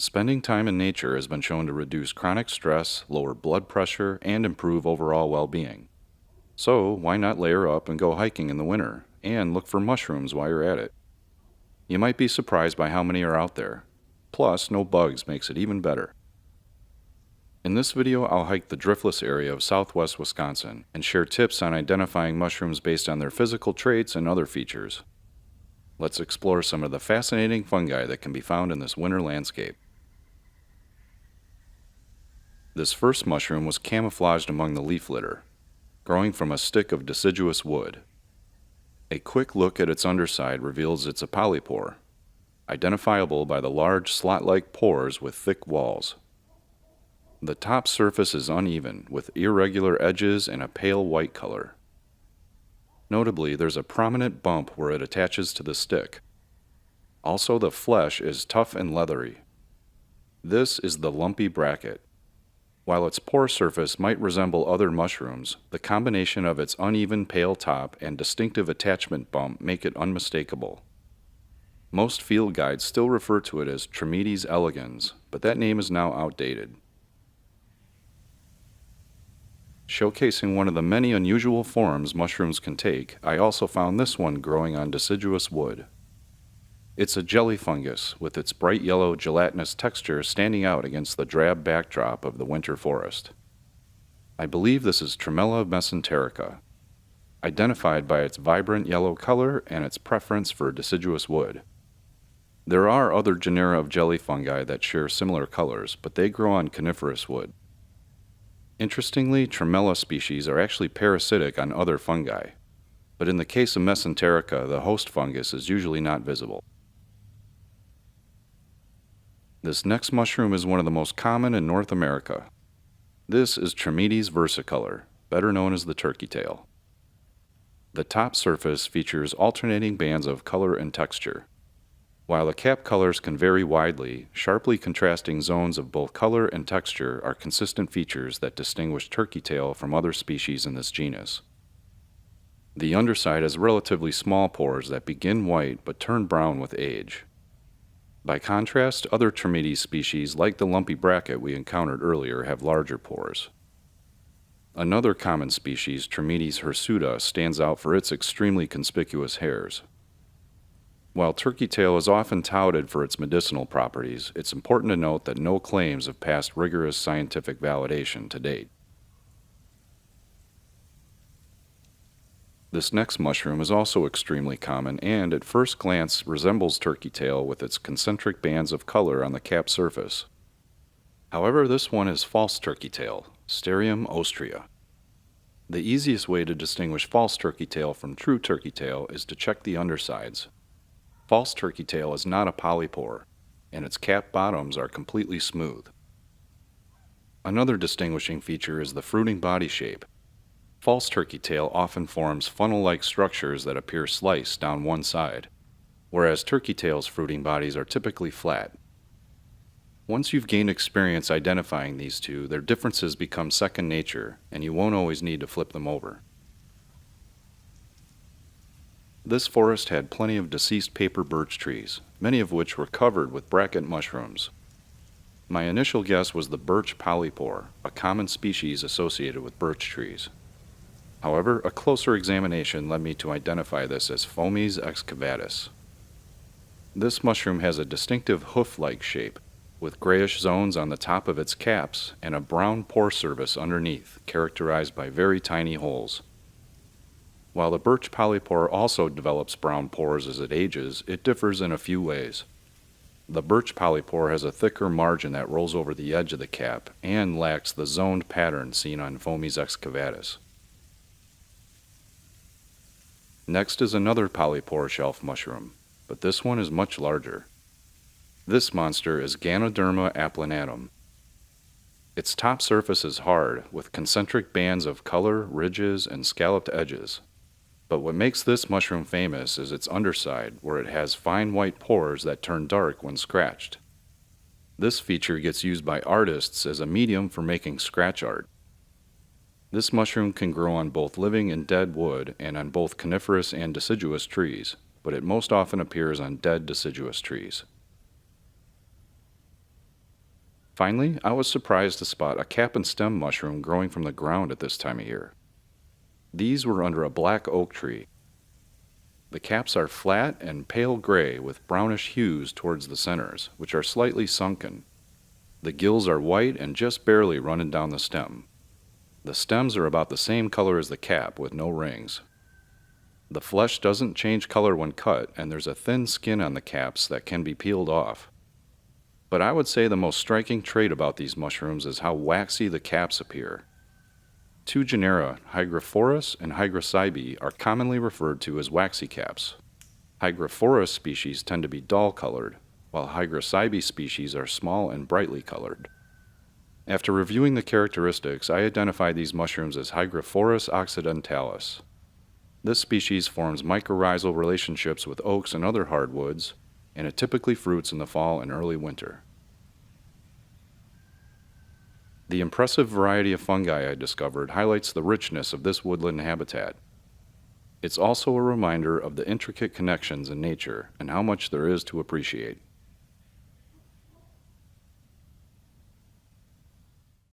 Spending time in nature has been shown to reduce chronic stress, lower blood pressure, and improve overall well being. So, why not layer up and go hiking in the winter, and look for mushrooms while you're at it? You might be surprised by how many are out there. Plus, no bugs makes it even better. In this video, I'll hike the driftless area of southwest Wisconsin and share tips on identifying mushrooms based on their physical traits and other features. Let's explore some of the fascinating fungi that can be found in this winter landscape. This first mushroom was camouflaged among the leaf litter, growing from a stick of deciduous wood. A quick look at its underside reveals it's a polypore, identifiable by the large slot-like pores with thick walls. The top surface is uneven, with irregular edges and a pale white color. Notably, there's a prominent bump where it attaches to the stick. Also, the flesh is tough and leathery. This is the lumpy bracket. While its pore surface might resemble other mushrooms, the combination of its uneven pale top and distinctive attachment bump make it unmistakable. Most field guides still refer to it as Trametes elegans, but that name is now outdated. Showcasing one of the many unusual forms mushrooms can take, I also found this one growing on deciduous wood. It's a jelly fungus, with its bright yellow gelatinous texture standing out against the drab backdrop of the winter forest. I believe this is Tremella mesenterica, identified by its vibrant yellow color and its preference for deciduous wood. There are other genera of jelly fungi that share similar colors, but they grow on coniferous wood. Interestingly, Tremella species are actually parasitic on other fungi, but in the case of mesenterica, the host fungus is usually not visible. This next mushroom is one of the most common in North America. This is Trametes versicolor, better known as the turkey tail. The top surface features alternating bands of color and texture. While the cap colors can vary widely, sharply contrasting zones of both color and texture are consistent features that distinguish turkey tail from other species in this genus. The underside has relatively small pores that begin white but turn brown with age. By contrast, other Trametes species like the lumpy bracket we encountered earlier have larger pores. Another common species, Trametes hirsuta, stands out for its extremely conspicuous hairs. While turkey tail is often touted for its medicinal properties, it's important to note that no claims have passed rigorous scientific validation to date. This next mushroom is also extremely common and, at first glance, resembles turkey tail with its concentric bands of color on the cap surface. However, this one is false turkey tail, Stereum ostrea. The easiest way to distinguish false turkey tail from true turkey tail is to check the undersides. False turkey tail is not a polypore, and its cap bottoms are completely smooth. Another distinguishing feature is the fruiting body shape. False turkey tail often forms funnel-like structures that appear sliced down one side, whereas turkey tail's fruiting bodies are typically flat. Once you've gained experience identifying these two, their differences become second nature, and you won't always need to flip them over. This forest had plenty of deceased paper birch trees, many of which were covered with bracket mushrooms. My initial guess was the birch polypore, a common species associated with birch trees. However, a closer examination led me to identify this as Fomes excavatus. This mushroom has a distinctive hoof-like shape, with grayish zones on the top of its caps and a brown pore surface underneath, characterized by very tiny holes. While the birch polypore also develops brown pores as it ages, it differs in a few ways. The birch polypore has a thicker margin that rolls over the edge of the cap and lacks the zoned pattern seen on Fomes excavatus. Next is another polypore shelf mushroom, but this one is much larger. This monster is Ganoderma applanatum. Its top surface is hard, with concentric bands of color, ridges, and scalloped edges. But what makes this mushroom famous is its underside, where it has fine white pores that turn dark when scratched. This feature gets used by artists as a medium for making scratch art. This mushroom can grow on both living and dead wood and on both coniferous and deciduous trees, but it most often appears on dead deciduous trees. Finally, I was surprised to spot a cap and stem mushroom growing from the ground at this time of year. These were under a black oak tree. The caps are flat and pale gray with brownish hues towards the centers, which are slightly sunken. The gills are white and just barely running down the stem. The stems are about the same color as the cap with no rings. The flesh doesn't change color when cut, and there's a thin skin on the caps that can be peeled off. But I would say the most striking trait about these mushrooms is how waxy the caps appear. Two genera, Hygrophorus and Hygrocybe, are commonly referred to as waxy caps. Hygrophorus species tend to be dull-colored, while Hygrocybe species are small and brightly colored. After reviewing the characteristics, I identified these mushrooms as Hygrophorus occidentalis. This species forms mycorrhizal relationships with oaks and other hardwoods, and it typically fruits in the fall and early winter. The impressive variety of fungi I discovered highlights the richness of this woodland habitat. It's also a reminder of the intricate connections in nature and how much there is to appreciate.